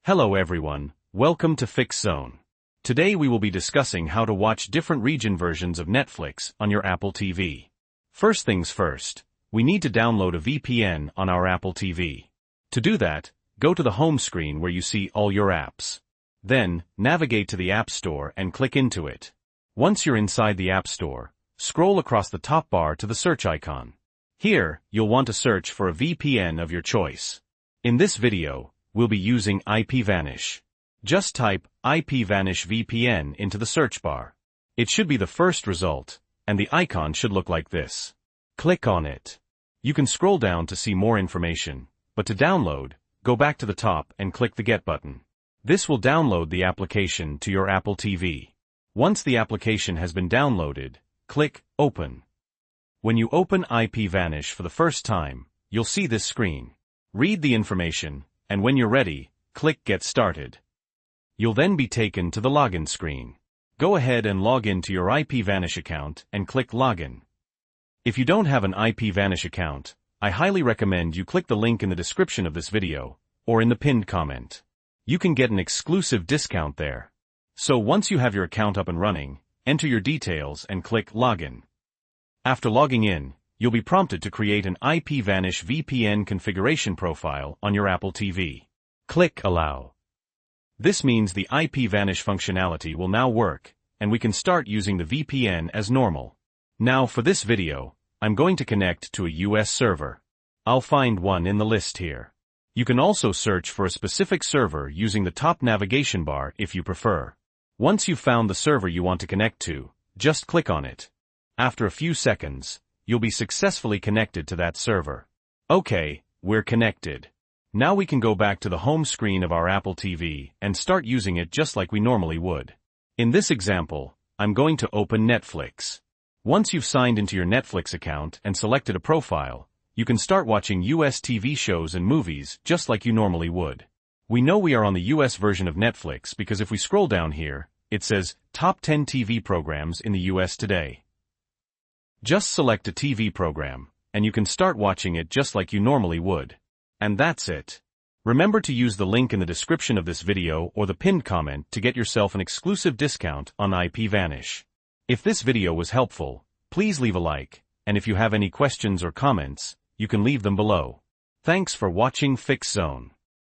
Hello everyone, welcome to Fix Zone. Today we will be discussing how to watch different region versions of Netflix on your Apple TV. First things first, we need to download a VPN on our Apple TV. To do that, go to the home screen where you see all your apps. Then, navigate to the App Store and click into it. Once you're inside the App Store, scroll across the top bar to the search icon. Here, you'll want to search for a VPN of your choice. In this video, we'll be using IPVanish. Just type IPVanish VPN into the search bar. It should be the first result, and the icon should look like this. Click on it. You can scroll down to see more information, but to download, go back to the top and click the Get button. This will download the application to your Apple TV. Once the application has been downloaded, click Open. When you open IPVanish for the first time, you'll see this screen. Read the information, and when you're ready, click Get Started. You'll then be taken to the login screen. Go ahead and log into your IPVanish account and click Login. If you don't have an IPVanish account, I highly recommend you click the link in the description of this video, or in the pinned comment. You can get an exclusive discount there. So once you have your account up and running, enter your details and click Login. After logging in, you'll be prompted to create an IPVanish VPN configuration profile on your Apple TV. Click Allow. This means the IPVanish functionality will now work, and we can start using the VPN as normal. Now for this video, I'm going to connect to a US server. I'll find one in the list here. You can also search for a specific server using the top navigation bar if you prefer. Once you've found the server you want to connect to, just click on it. After a few seconds, you'll be successfully connected to that server. Okay, we're connected. Now we can go back to the home screen of our Apple TV and start using it just like we normally would. In this example, I'm going to open Netflix. Once you've signed into your Netflix account and selected a profile, you can start watching US TV shows and movies just like you normally would. We know we are on the US version of Netflix because if we scroll down here, it says Top 10 TV Programs in the US Today. Just select a TV program, and you can start watching it just like you normally would. And that's it. Remember to use the link in the description of this video or the pinned comment to get yourself an exclusive discount on IPVanish. If this video was helpful, please leave a like, and if you have any questions or comments, you can leave them below. Thanks for watching Fix Zone.